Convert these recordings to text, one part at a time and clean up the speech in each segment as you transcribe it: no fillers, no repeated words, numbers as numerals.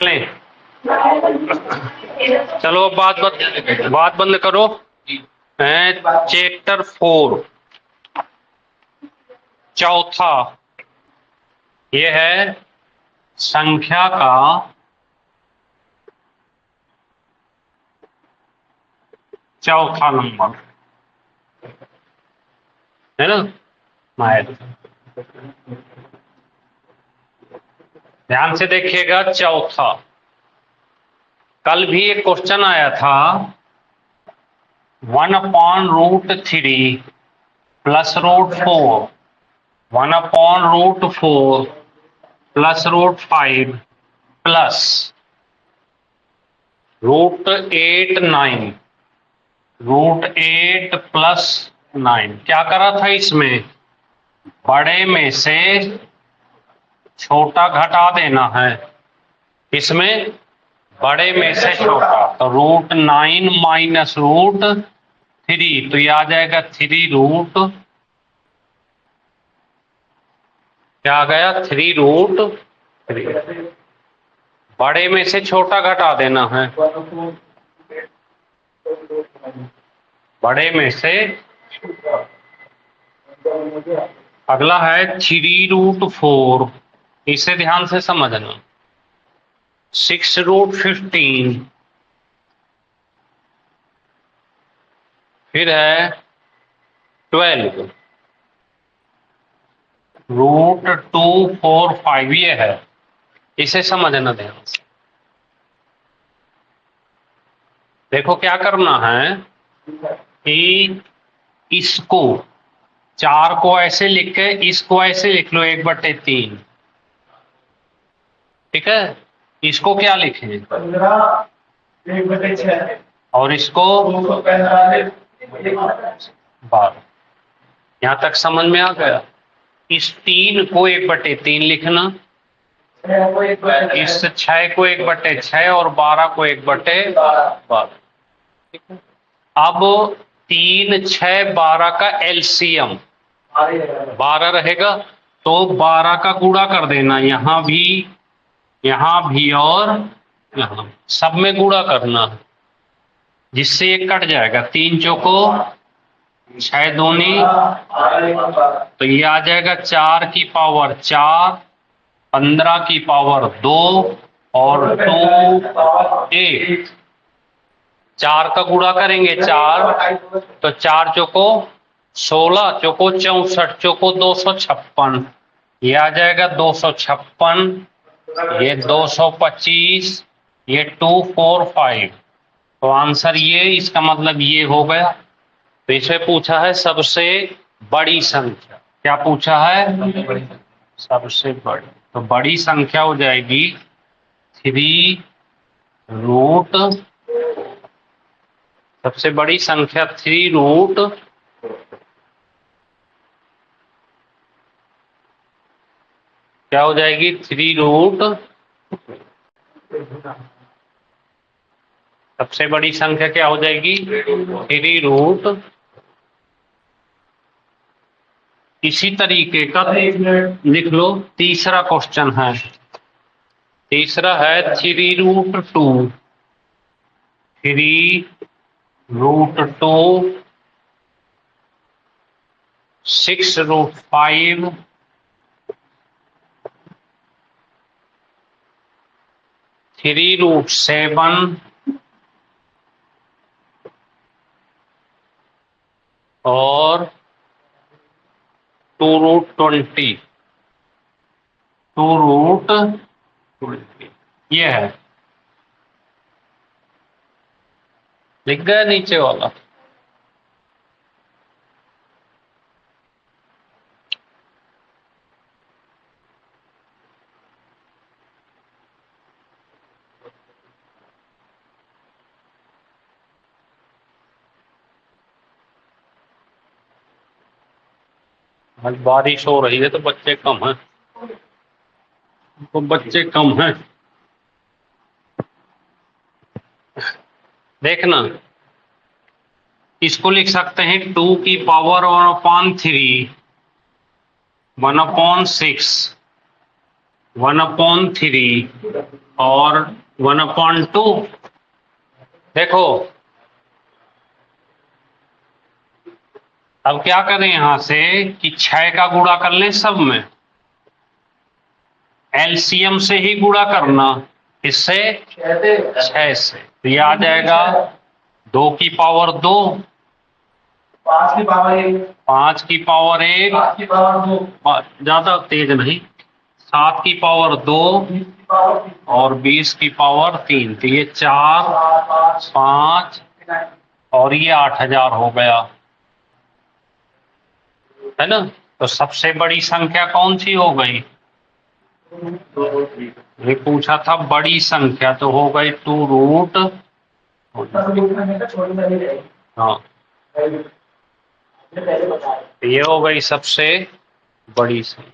ले। चलो बात बंद करो। चैप्टर 4 चौथा, ये है संख्या का चौथा नंबर, है ना मायर। ध्यान से देखिएगा, चौथा। कल भी एक क्वेश्चन आया था, 1/√3 प्लस √4, 1/√4 प्लस √5 प्लस √8 9, √8 प्लस 9। क्या करा था इसमें? बड़े में से छोटा घटा देना है। इसमें बड़े में से छोटा, तो √9 माइनस √3, तो ये आ जाएगा 3 क्या आ गया? 3√3। बड़े में से छोटा घटा देना है, बड़े में से। अगला है 3√4, इसे ध्यान से समझना। 6√15, फिर है 12, √245, ये है। इसे समझना ध्यान से। देखो क्या करना है कि इसको 4 को ऐसे लिख के इसको ऐसे लिख लो 1/3, ठीक है। इसको क्या लिखें? 15 और इसको 12। यहां तक समझ में आ गया? इस 3 को 1/3 लिखना, इस 6 को 1/6 और 12 को 1/12। अब 3, 6, 12 का एलसीएम 12 रहेगा, तो 12 का गुणा कर देना, यहां भी और यहां सब में गुणा करना, जिससे ये कट जाएगा। 3 चौको 6 दूनी, तो ये आ जाएगा 4 की पावर 4, 15 की पावर 2 और 2 8। 4 का गुणा करेंगे 4, तो 4 चौको 16, चौको 64, चौको 256, ये आ जाएगा 256, ये 225, ये 245। तो आंसर ये, इसका मतलब ये हो गया। तो इसे पूछा है सबसे बड़ी संख्या। क्या पूछा है? सबसे बड़ी। तो बड़ी संख्या हो जाएगी 3√, सबसे बड़ी संख्या 3√, क्या हो जाएगी? 3√, सबसे बड़ी संख्या क्या हो जाएगी? 3√। इसी तरीके का लिख लो। तीसरा क्वेश्चन है, तीसरा है 3√2, 3√2, 6√5, 3√7 और 2√20, 2√20 ये है। लिख गया नीचे वाला? आज बारिश हो रही है तो बच्चे कम हैं, देखना, इसको लिख सकते हैं 2 की पावर 1/3, 1/6, 1/3 और 1/2। देखो अब क्या करें यहां से कि 6 का गुणा कर लें सब में, एलसीएम से ही गुणा करना, इससे 6 से, तो ये आ जाएगा 2 की पावर 2, 5 की पावर 1, 5 की पावर 1, 7 की पावर 2, ज्यादा तेज नहीं, 7 की पावर 2 20 की पावर 3, और 20 की पावर 3, तो ये 4, 5 और ये 8000 हो गया, है ना। तो सबसे बड़ी संख्या कौन सी हो गई? ये पूछा था बड़ी संख्या, तो हो गई 2 रूट, हाँ ये हो गई सबसे बड़ी संख्या।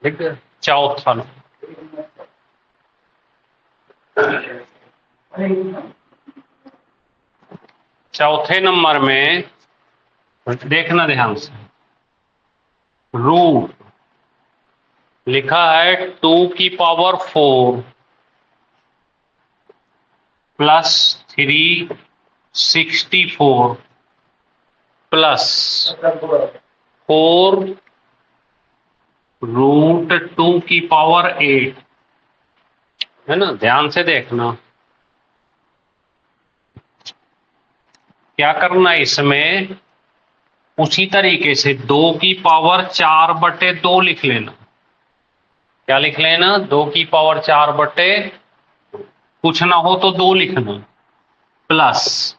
ठीक है, चौथा चौथे नंबर में देखना ध्यान से, रूट लिखा है 2 की पावर 4 प्लस 364 प्लस 4 रूट 2 की पावर 8, है ना। ध्यान से देखना क्या करना है इसमें, उसी तरीके से 2 की पावर 4/2 लिख लेना। क्या लिख लेना? 2 की पावर 4/, कुछ ना हो तो 2 लिखना, प्लस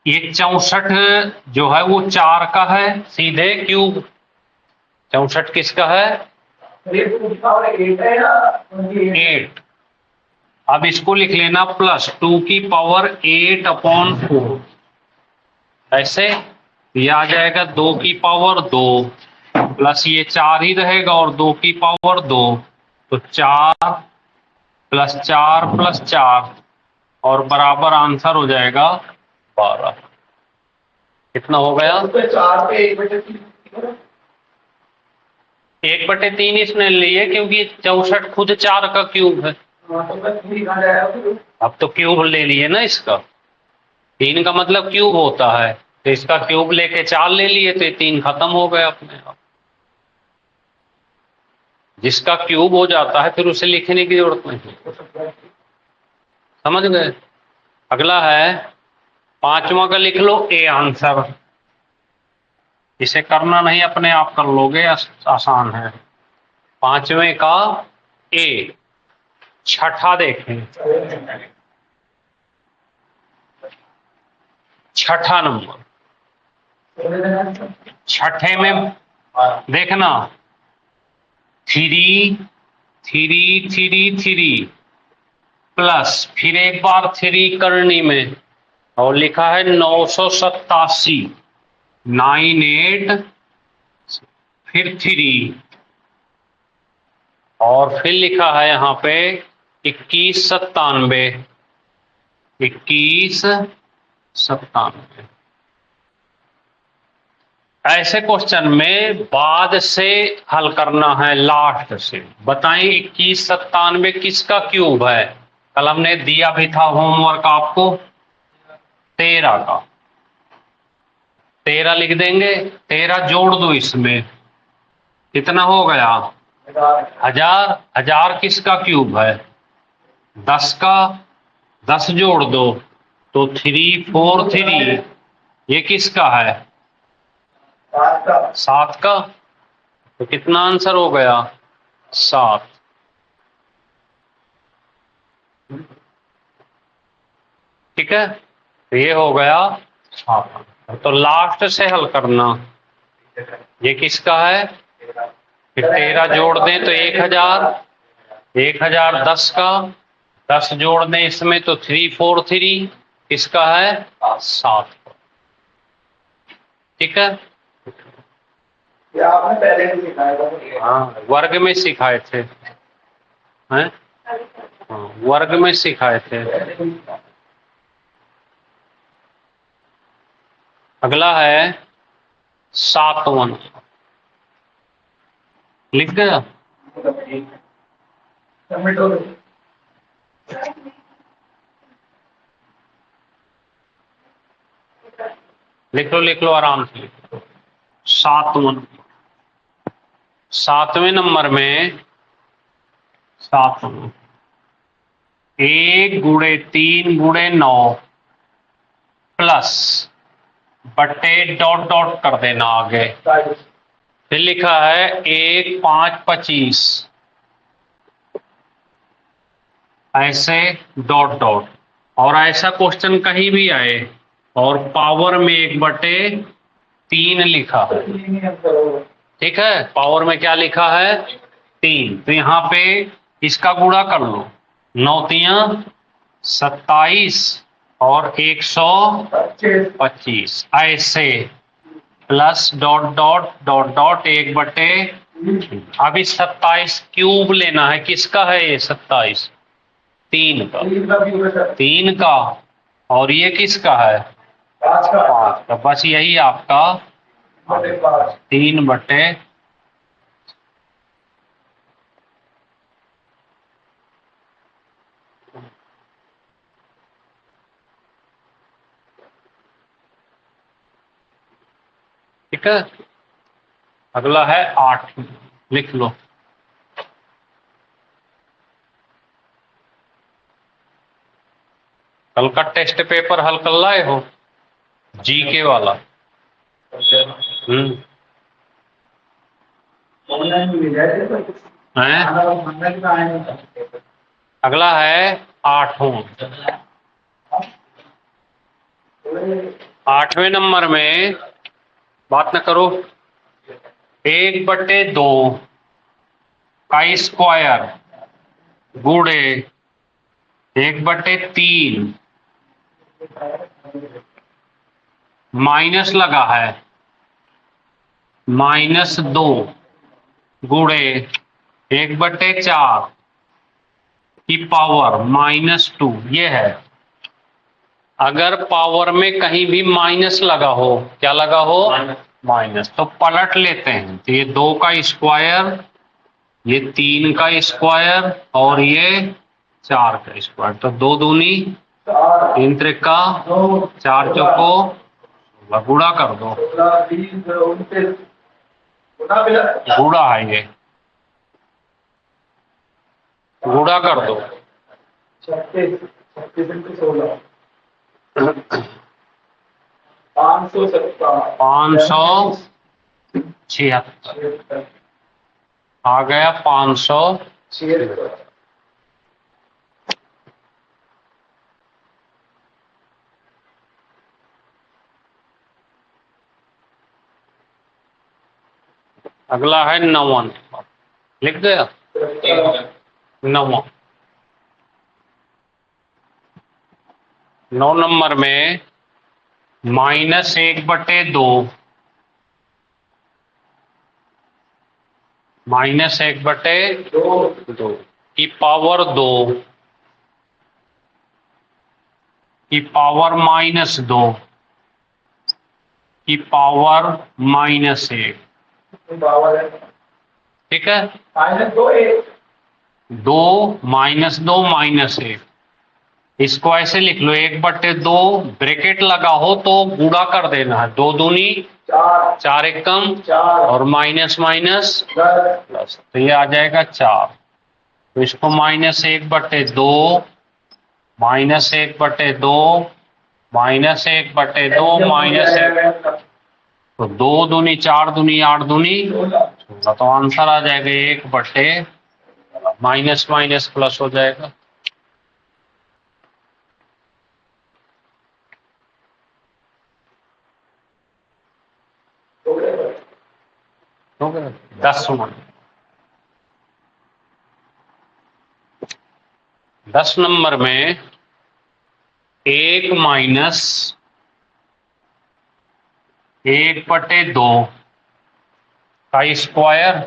ये 64 जो है वो 4 का है, सीधे क्यूब। 64 किसका है? 8। अब इसको लिख लेना प्लस 2 की पावर 8/4, ऐसे ये आ जाएगा 2 की पावर 2 प्लस ये 4 ही रहेगा और 2 की पावर 2, तो 4 प्लस 4 प्लस 4 और बराबर आंसर हो जाएगा 12। कितना हो गया? 1/3 इसने लिए क्योंकि 64 खुद 4 का क्यूब है। अब तो क्यूब ले लिए ना इसका, 3 का मतलब क्यूब होता है, तो इसका क्यूब लेके 4 ले लिए, तो 3 खत्म हो गए अपने आप। जिसका क्यूब हो जाता है फिर उसे लिखने की जरूरत नहीं, समझ गए। अगला है 5वां का, लिख लो ए आंसर। इसे करना नहीं, अपने आप कर लोगे, आसान है। 5वें का ए। छठा देखें, छठा नंबर, छठे में देखना 3 3 3 3 प्लस फिर एक बार 3 करनी में, और लिखा है 987, 98 फिर 3 और फिर लिखा है यहाँ पे 2197, 2197। ऐसे क्वेश्चन में बाद से हल करना है, लास्ट से। बताएं 2197 किसका क्यूब है? कल हमने दिया भी था होमवर्क आपको, 13 का। 13 लिख देंगे, 13 जोड़ दो इसमें, कितना हो गया? 1000। 1000 किसका क्यूब है? 10 का, 10 जोड़ दो तो 343, ये किसका है? 7 का। तो कितना आंसर हो गया? 7। ठीक है, तो ये हो गया 7। तो लास्ट से हल करना, ये किसका है? फिर 13 जोड़ दें तो 1000, 1000 10 का, 10 जोड़ दें इसमें तो 343, किसका है? 7। ठीक है, आपने पहले भी सिखाया था। हाँ वर्ग में सिखाए थे, हैं? हाँ, वर्ग में सिखाए थे। अगला है 7वां, लिख गया। सबमिट हो गई। लिख लो आराम से लिख लो। 7वां, 7वें नंबर में 7वां, 1 × 3 × 9 प्लस बटे डॉट डॉट कर देना आगे। फिर लिखा है 1 5 25, ऐसे डॉट डॉट। और ऐसा क्वेश्चन कहीं भी आए और पावर में 1/3 लिखा है, ठीक है, पावर में क्या लिखा है 3, तो यहाँ पे इसका गुणा कर लो, 9 तियां 27 और 125 ऐसे, plus dot dot dot dot 1/3। अभी 27 क्यूब लेना है, किसका है ये 27? 3 का, 3 का। और ये किसका है 5 का। बस यही आपका 3/, ठीक है। अगला है 8, लिख लो। कल का टेस्ट पेपर हल कर लाए हो, जीके वाला? ऑनलाइन मिल जाए तो हैं? अगला है 8वां, 8वें नंबर में बात न करो, 1/2 का स्क्वायर गुणे 1/3 माइनस लगा है -2 गुणे 1/4 की पावर -2, ये है। अगर पावर में कहीं भी माइनस लगा हो, क्या लगा हो माइनस, तो पलट लेते हैं, तो ये 2 का स्क्वायर, ये 3 का स्क्वायर और ये 4 का स्क्वायर, तो 2 दूनी 3 त्रिका 4 चौको, गुणा कर दो, गुणा है ये, गुणा कर दो। 576 आ गया 576। अगला है 9वां, लिख गया 9वां। 9 नंबर में -1/2, -1/2 की पावर 2 की पावर -2 की पावर -1, ठीक है। 2 -2 -1, इसको ऐसे लिख लो, 1/2 ब्रैकेट लगा हो तो गुणा कर देना है, 2 दूनी 4 एकम और माइनस माइनस प्लस, तो ये आ जाएगा 4। तो इसको -1/2 -1/2 -1/2 -1, तो 2 दूनी 4 दूनी 8 दूनी 16, तो आंसर आ जाएगा 1/, माइनस माइनस प्लस हो जाएगा। हो गया 10 नंबर में 1 - 1/2 का स्क्वायर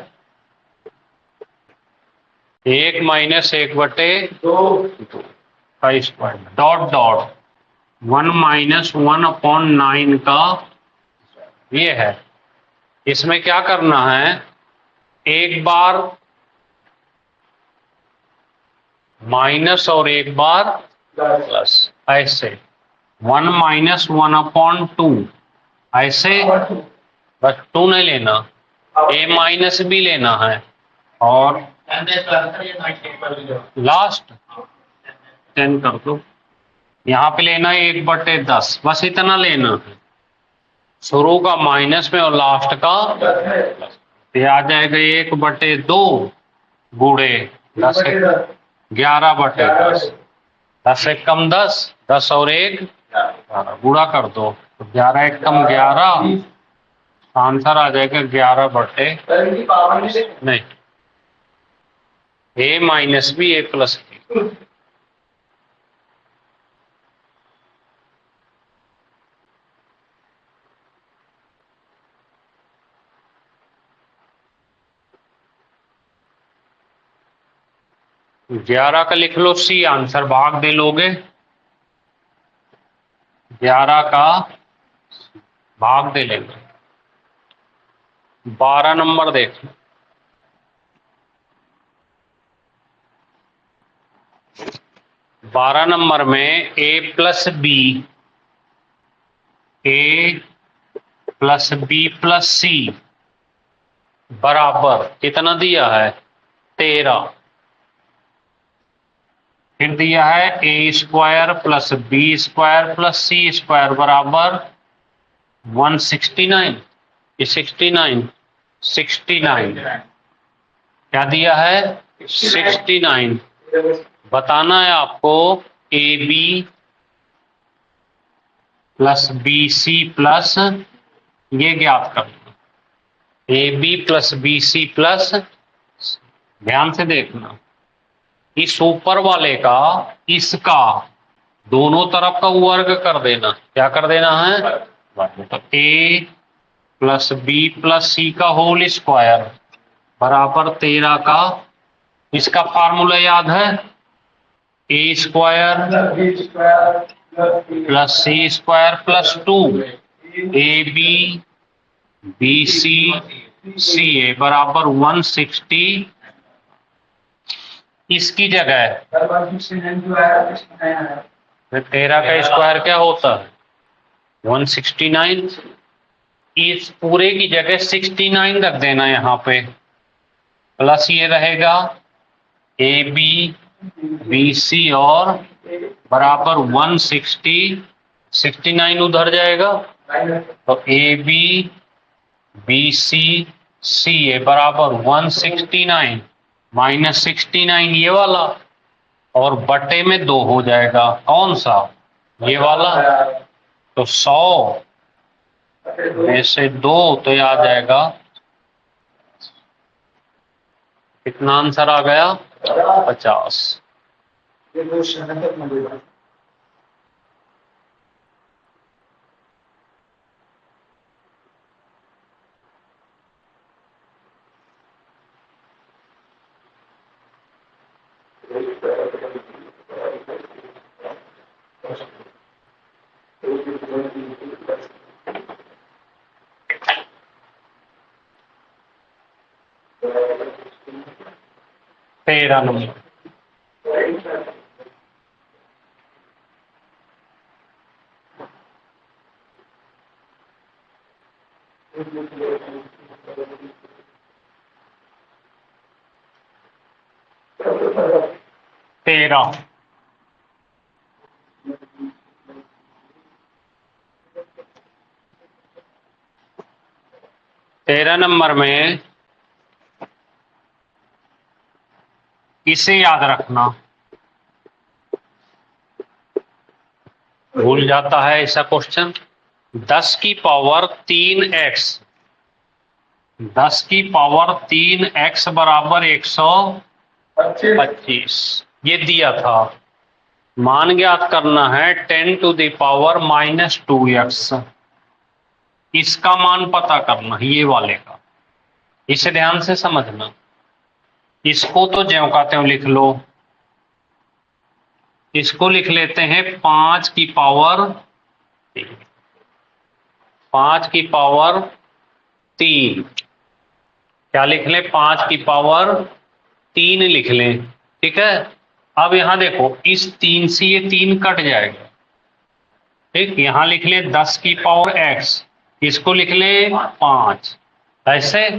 1 माइनस 1/2 दो का स्क्वायर डॉट डॉट 1 माइनस 1/9 का ये है। इसमें क्या करना है, एक बार माइनस और एक बार प्लस, ऐसे 1 माइनस 1/2 ऐसे, बस 2 नहीं लेना, a माइनस भी लेना है और लास्ट 10 कर दो। यहाँ पे लेना है 1/10, बस इतना लेना है, शुरू का माइनस में और लास्ट का प्लस। ये आ जाएगा 1/2 गुणे 10 11/10, 10 एक कम 10, 10 और 1 गुणा कर दो तो 11 एक कम 11, आंसर आ जाएगा 11/, नहीं a minus B a plus B. ग्यारह का लिख लो सी आंसर, भाग दे लोगे 11 का भाग दे लेंगे। 12 नंबर देख लो, 12 नंबर में a plus B, a plus B plus C बराबर कितना दिया है 13, फिर दिया है a square plus B square plus C square बराबर 169, ये 69 क्या दिया है 69। बताना है आपको A B plus B C plus, ये ज्ञात करना A B plus B C plus, ध्यान से देखना इस ऊपर वाले का इसका दोनों तरफ का वर्ग कर देना, क्या कर देना है, तो ए प्लस बी प्लस सी का होल स्क्वायर बराबर 13 का, इसका फार्मूला याद है A square plus C square plus 2 A B B C C A बराबर 160। इसकी जगह 13 का स्क्वायर क्या होता है 169, इस पूरे की जगह 69 रख देना यहाँ पे, प्लस ये रहेगा ए बी बी सी और बराबर 160, 69 उधर जाएगा तो ए B B C C A बराबर 169 माइनस 69 ये वाला, और बटे में 2 हो जाएगा, कौन सा ये वाला, तो 100 में से 2 तो ये आ जाएगा, कितना आंसर आ गया 50। ये क्वेश्चन है तक मिलेगा। 13 नंबर, तेरह 13 नंबर में इसे याद रखना, भूल जाता है ऐसा क्वेश्चन। 10 की पावर 3x, 10 की पावर 3x बराबर 125 ये दिया था। मान ज्ञात करना है 10 टू द पावर -2x, इसका मान पता करना है ये वाले का, इसे ध्यान से समझना। इसको तो ज्यों का त्यों लिख लो, इसको लिख लेते हैं 5 की पावर 3। क्या लिख लें? 5 की पावर 3 लिख लें, ठीक है। अब यहां देखो, इस 3 से ये 3 कट जाएगा, ठीक। यहां लिख लें 10 की पावर x, इसको लिख लें 5, ऐसे।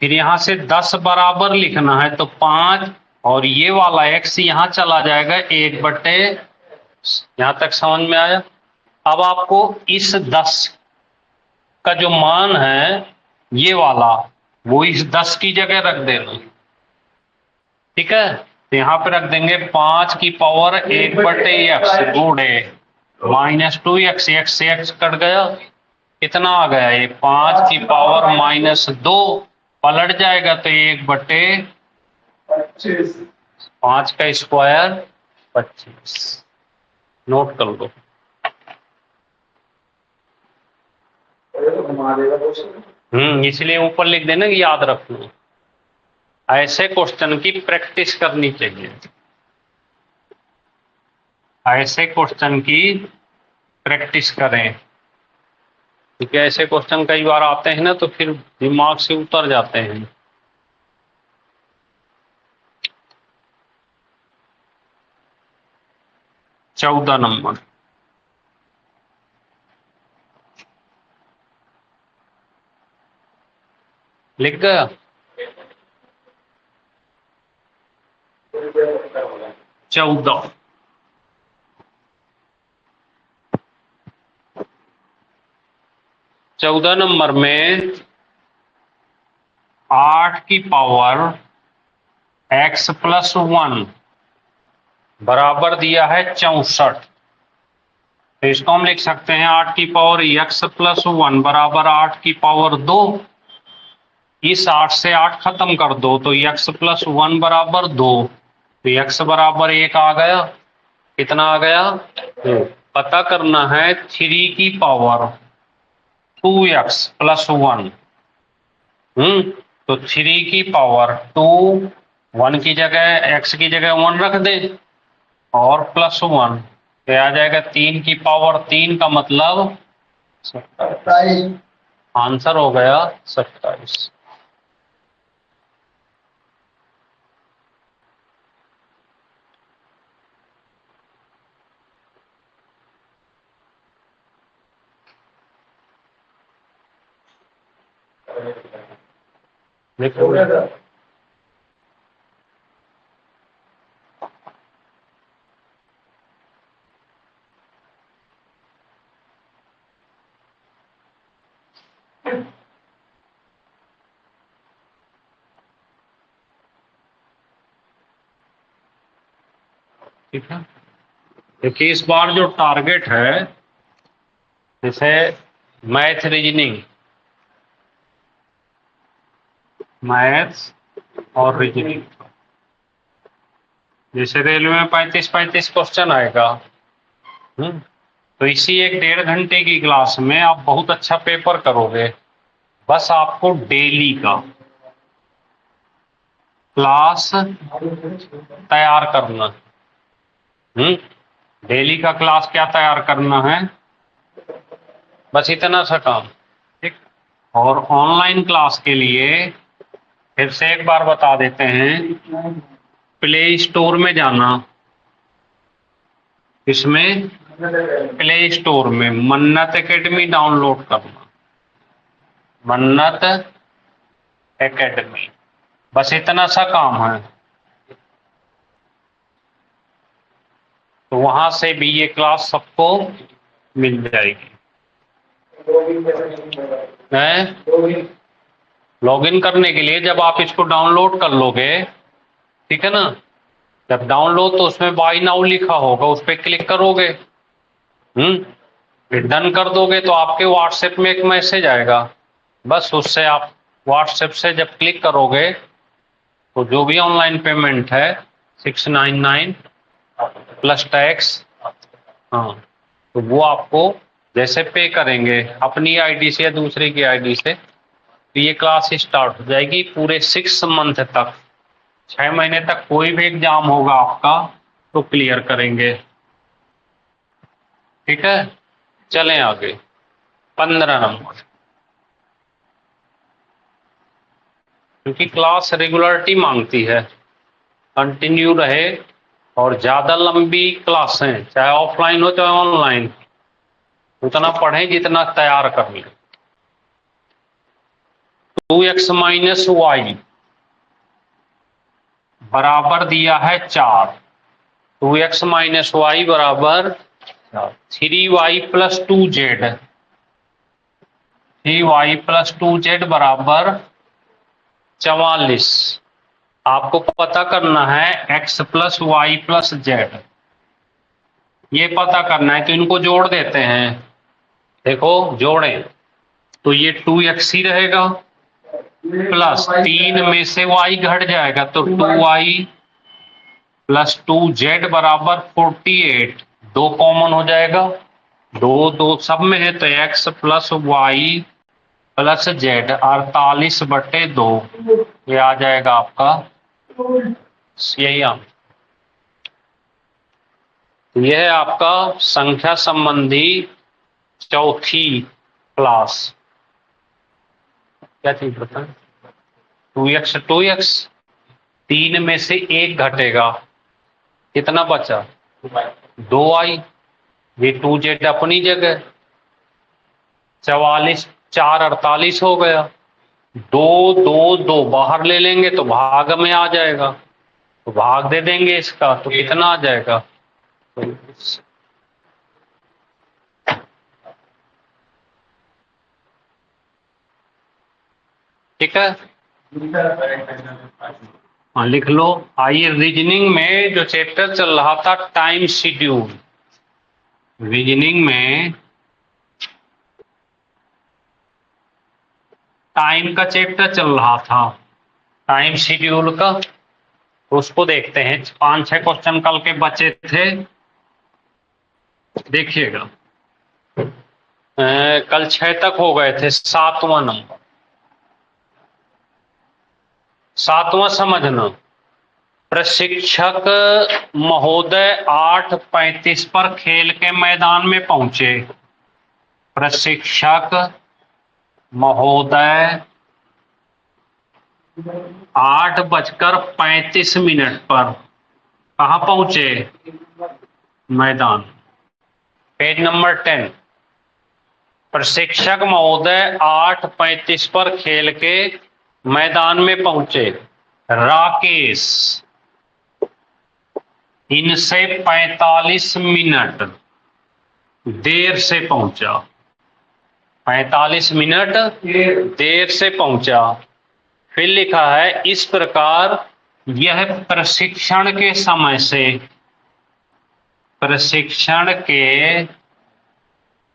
फिर यहां से 10 बराबर लिखना है तो 5, और ये वाला x यहां चला जाएगा 1/, यहां तक समझ में आया? अब आपको इस 10 का जो मान है ये वाला, वो इस 10 की जगह रख देना, ठीक है। तो यहां पे रख देंगे 5 की पावर 1/x गुणे -2x, x से x कट गया, कितना आ गया? ये 5 की पावर -2 पलट जाएगा तो 1/, 5 का स्क्वायर 25। नोट कर लो। इसलिए ऊपर लिख देना कि याद रखना। ऐसे क्वेश्चन की प्रैक्टिस करनी चाहिए, ऐसे क्वेश्चन की प्रैक्टिस करें, क्योंकि ऐसे क्वेश्चन कई बार आते हैं ना तो फिर दिमाग से उतर जाते हैं। चौदह नंबर लिख गया? 14 नंबर में 8 की पावर x + 1 बराबर दिया है 64। तो इसको हम लिख सकते हैं 8 की पावर x + 1 बराबर 8 की पावर 2। इस 8 से 8 खत्म कर दो तो x + 1 बराबर 2, तो x बराबर 1 आ गया। कितना आ गया? पता करना है 3 की पावर 2x + 1। तो 3 की पावर 2, 1 की जगह x की जगह 1 रख दे और +1, तो आ जाएगा 3 की पावर 3 का मतलब 27। आंसर हो गया 27। देखो ठीक है, क्योंकि इस बार जो टारगेट है जैसे मैथ रीजनिंग, मैथ्स और रीजनिंग, जैसे रेलवे में 35-35 क्वेश्चन आएगा, तो इसी 1-1.5 घंटे की क्लास में आप बहुत अच्छा पेपर करोगे। बस आपको डेली का क्लास तैयार करना, डेली का क्लास क्या तैयार करना है, बस इतना सा काम, ठीक। और ऑनलाइन क्लास के लिए फिर से एक बार बता देते हैं, प्ले स्टोर में जाना, इसमें प्ले स्टोर में मन्नत एकेडमी डाउनलोड करना, मन्नत एकेडमी, बस इतना सा काम है। तो वहां से भी ये क्लास सबको मिल जाएगी। लॉगिन करने के लिए जब आप इसको डाउनलोड कर लोगे, ठीक है ना, जब डाउनलोड तो उसमें बाय नाउ लिखा होगा, उस पर क्लिक करोगे, फिर डन कर दोगे तो आपके व्हाट्सएप में एक मैसेज आएगा, बस उससे आप व्हाट्सएप से जब क्लिक करोगे तो जो भी ऑनलाइन पेमेंट है 699 प्लस टैक्स, हाँ, तो वो आपको जैसे पे करेंगे अपनी आईडी से या दूसरे की आईडी से, तो ये क्लास स्टार्ट हो जाएगी पूरे 6 मंथ तक। 6 महीने तक कोई भी एग्जाम होगा आपका तो क्लियर करेंगे। ठीक है, चलें आगे। 15 नंबर, क्योंकि क्लास रेगुलरिटी मांगती है, कंटिन्यू रहे और ज्यादा लंबी क्लासें, चाहे ऑफलाइन हो चाहे ऑनलाइन, उतना पढ़ें जितना तैयार कर लें। 2x माइनस वाई बराबर दिया है 4। 2x माइनस वाई बराबर 3y plus 2z। 3y plus 2z बराबर 44। आपको पता करना है x plus Y plus Z, ये पता करना है, तो इनको जोड़ देते हैं। देखो जोड़ें तो ये 2x ही रहेगा, प्लस 3 में से y घट जाएगा तो 2y प्लस 2z बराबर 48। 2 कॉमन हो जाएगा, 2 2 सब में है तो x plus Y plus Z 48/2 ये आ जाएगा आपका, यही आंसर। यह है आपका संख्या संबंधी चौथी क्लास। क्या चीज बताएं? 2x 2x, 3 में से 1 घटेगा, कितना बचा? 2y, ये 2z अपनी जगह, 44 4 48 हो गया। 2 2 2 बाहर ले लेंगे तो भाग में आ जाएगा, तो भाग दे देंगे इसका, तो कितना आ जाएगा? ठीक है, हाँ लिख लो। आइए, रीजनिंग में जो चैप्टर चल रहा था टाइम शेड्यूल, रीजनिंग में टाइम का चैप्टर चल रहा था, टाइम शेड्यूल का, तो उसको देखते हैं। 5-6 क्वेश्चन कल के बचे थे, देखिएगा। कल 6 तक हो गए थे। 7वां नंबर, 7वां समझना। प्रशिक्षक महोदय 8:35 पर खेल के मैदान में पहुंचे। प्रशिक्षक महोदय 8:35 पर कहाँ पहुंचे? मैदान। Page number 10। प्रशिक्षक महोदय 8:35 पर खेल के मैदान में पहुंचे। राकेश इनसे 45 मिनट देर से पहुंचा। 45 मिनट देर से पहुंचा। फिर लिखा है इस प्रकार यह प्रशिक्षण के समय से, प्रशिक्षण के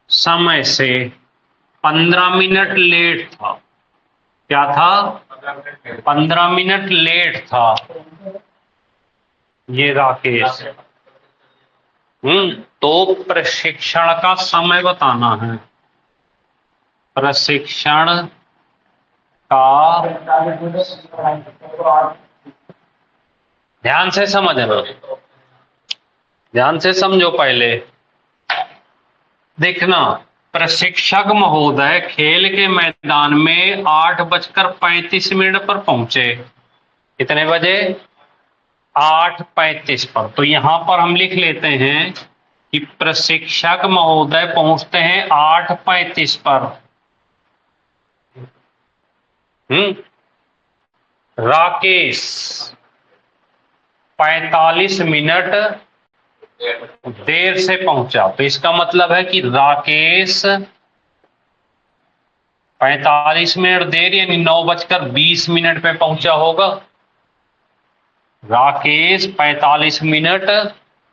समय से 15 मिनट लेट था। क्या था? 15 मिनट लेट था ये राकेश। तो प्रशिक्षण का समय बताना है। प्रशिक्षण का, ध्यान से समझना, ध्यान से समझो। पहले देखना, प्रशिक्षक महोदय खेल के मैदान में 8:35 पर पहुंचे। कितने बजे? 8:35 पर। तो यहां पर हम लिख लेते हैं कि प्रशिक्षक महोदय पहुंचते हैं 8:35 पर। राकेश 45 मिनट देर से पहुंचा। तो इसका मतलब है कि राकेश 45 मिनट देर यानी 9:20 पे पहुंचा होगा। राकेश 45 मिनट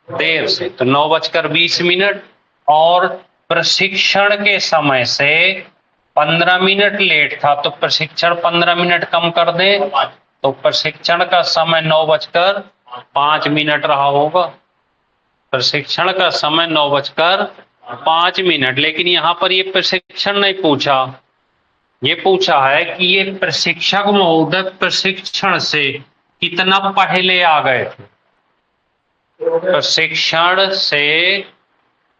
देर से, तो 9:20। और प्रशिक्षण के समय से 15 मिनट लेट था, तो प्रशिक्षण 15 मिनट कम कर दे, तो प्रशिक्षण का समय 9:05 रहा होगा। प्रशिक्षण का समय 9:05। लेकिन यहां पर ये प्रशिक्षण नहीं पूछा, ये पूछा है कि ये प्रशिक्षक महोदय प्रशिक्षण से कितना पहले आ गए थे, प्रशिक्षण से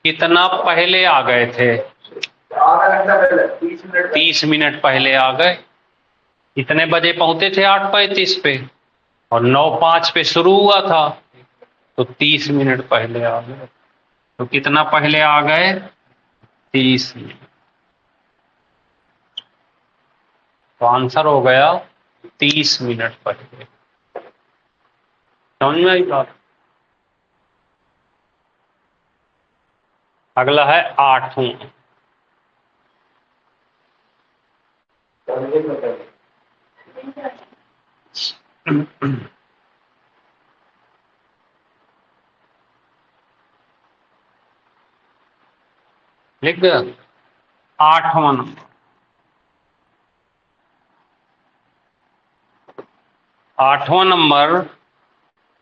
कितना पहले आ गए थे, आधा घंटा पहले 30 मिनट 30 मिनट पहले आ गए। इतने बजे पहुंचे थे 8:35 पे और 9:05 पे शुरू हुआ था, तो 30 मिनट पहले आ गए। तो कितना पहले आ गए, 30 मिनट। तो आंसर हो गया 30 मिनट पहले। समझ में आई बात। अगला है 8वां। लिख दे 8वां नंबर। 8वां नंबर,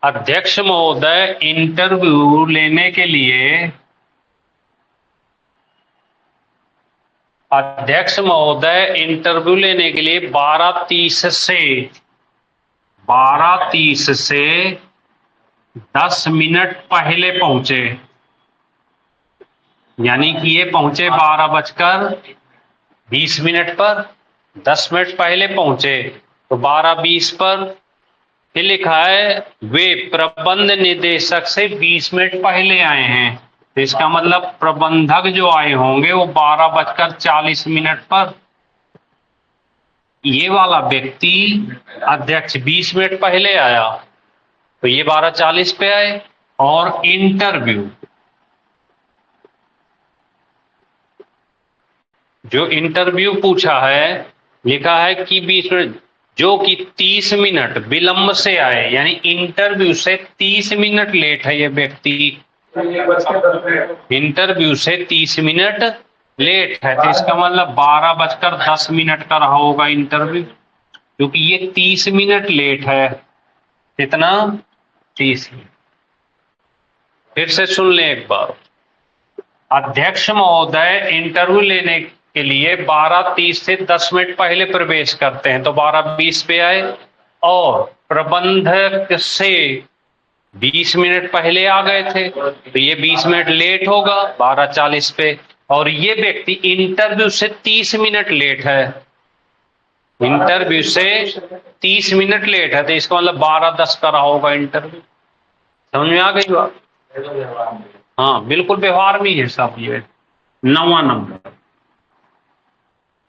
अध्यक्ष महोदय इंटरव्यू लेने के लिए, अध्यक्ष महोदय इंटरव्यू लेने के लिए 12:30 से 10 मिनट पहले पहुंचे। यानी कि ये पहुंचे 12:20 पर, 10 मिनट पहले पहुंचे, तो 12:20 पर। फिर लिखा है वे प्रबंध निदेशक से 20 मिनट पहले आए हैं, तो इसका मतलब प्रबंधक जो आए होंगे वो 12:40 पर। ये वाला व्यक्ति अध्यक्ष 20 मिनट पहले आया, तो ये 12:40 पे आए। और इंटरव्यू, जो इंटरव्यू पूछा है, लिखा है कि 20 मिनट, जो कि 30 मिनट विलंब से आए, यानी इंटरव्यू से 30 मिनट लेट है ये व्यक्ति। इंटरव्यू से 30 मिनट लेट है, तो इसका मतलब 12:10 का रहा होगा इंटरव्यू, क्योंकि ये 30 मिनट लेट है। कितना, 30 मिनट। फिर से सुन ले एक बार। अध्यक्ष महोदय इंटरव्यू लेने के लिए 12:30 से 10 मिनट पहले प्रवेश करते हैं, तो 12:20 पे आए। और प्रबंधक से 20 मिनट पहले आ गए थे, तो ये 20 मिनट लेट होगा 12:40 पे। और ये व्यक्ति इंटरव्यू से 30 मिनट लेट है, इंटरव्यू से 30 मिनट लेट है, तो इसका मतलब 12:10 का रहा होगा इंटरव्यू। समझ में आ गई बात। हाँ बिल्कुल व्यवहार में है सब ये। 9वां नंबर,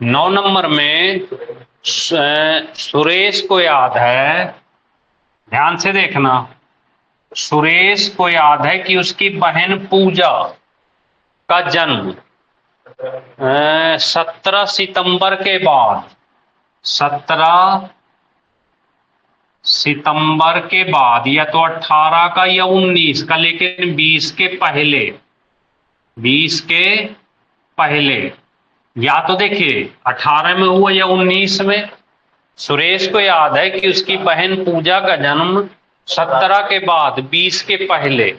9 नंबर में सुरेश को याद है, ध्यान से देखना, सुरेश को याद है कि उसकी बहन पूजा का जन्म 17 सितंबर के बाद, 17 सितंबर के बाद, या तो 18 का या 19 का, लेकिन 20 के पहले, 20 के पहले, या तो देखिए 18 में हुआ या 19 में। सुरेश को याद है कि उसकी बहन पूजा का जन्म 17 के बाद, 20 के पहले।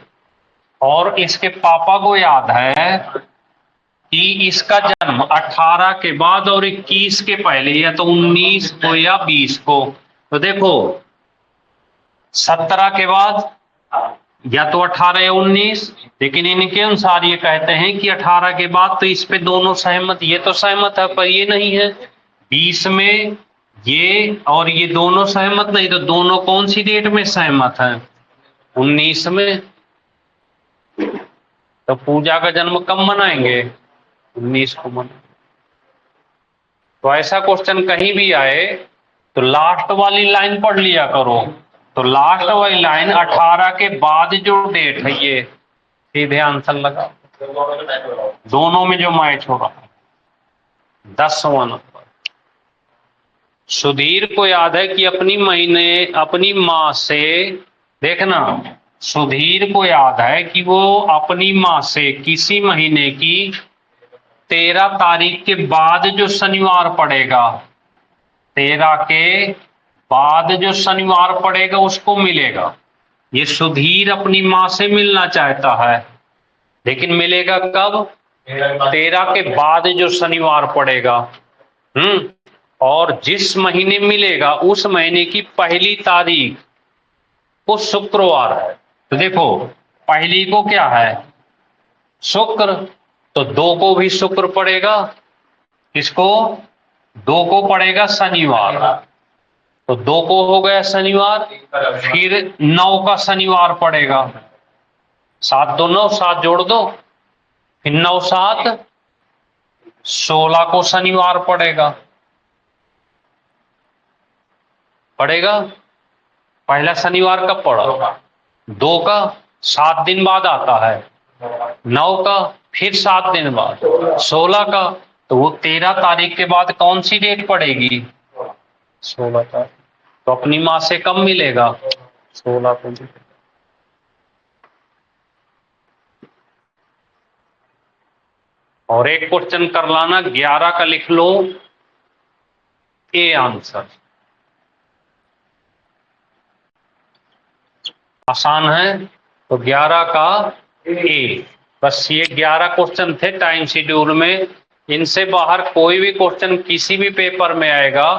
और इसके पापा को याद है कि इसका जन्म 18 के बाद और 21 के पहले, या तो 19 को या 20 को। तो देखो 17 के बाद या तो 18 या 19, लेकिन इनके अनुसार ये कहते हैं कि 18 के बाद, तो इस पे दोनों सहमत, ये तो सहमत है पर ये नहीं है। 20 में ये और ये दोनों सहमत नहीं, तो दोनों कौन सी डेट में सहमत है, 19 में। तो पूजा का जन्म कब मनाएंगे, 19 को मनाएंगे। तो ऐसा क्वेश्चन कहीं भी आए तो लास्ट वाली लाइन पढ़ लिया करो। तो लास्ट वाली लाइन 18 के बाद जो डेट है ये सीधे आंसर लगा, दोनों में जो मैच हो रहा है। 10वां नंबर, सुधीर को याद है कि अपनी माँ से, देखना, सुधीर को याद है कि वो अपनी माँ से किसी महीने की 13 तारीख के बाद जो शनिवार पड़ेगा, 13 के बाद जो शनिवार पड़ेगा उसको मिलेगा। ये सुधीर अपनी माँ से मिलना चाहता है, लेकिन मिलेगा कब, 13 के बाद जो शनिवार पड़ेगा। और जिस महीने मिलेगा उस महीने की पहली तारीख को शुक्रवार है। तो देखो पहली को क्या है, शुक्र, तो 2 को भी शुक्र पड़ेगा, किसको, 2 को पड़ेगा शनिवार, तो 2 को हो गया शनिवार, फिर 9 का शनिवार पड़ेगा, 7 2 9, 7 जोड़ दो, फिर 9 7 16 को शनिवार पड़ेगा, पहला शनिवार कब पड़ा, 2 का 7 दिन बाद आता है, 9 का फिर 7 दिन बाद, 16 का, तो वो 13 तारीख के बाद कौन सी डेट पड़ेगी, 16 का, तो अपनी माँ से कम मिलेगा, 16 को। और एक क्वेश्चन कर लाना, 11 का लिख लो ए आंसर, आसान है, तो 11 का ए। बस ये 11 क्वेश्चन थे टाइम शेड्यूल में, इनसे बाहर कोई भी क्वेश्चन किसी भी पेपर में आएगा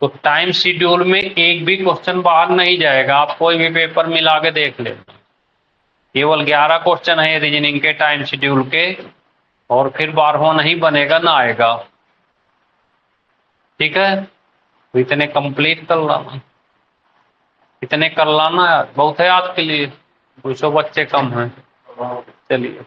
तो टाइम शेड्यूल में एक भी क्वेश्चन बाहर नहीं जाएगा, आप कोई भी पेपर मिला के देख ले, केवल 11 क्वेश्चन है रीजनिंग के टाइम शेड्यूल के, और फिर 12वां नहीं बनेगा ना आएगा, ठीक है। तो इतने कंप्लीट कर लाना, इतने कर लाना यार, बहुत है आज के लिए, 200 बच्चे कम हैं, चलिए।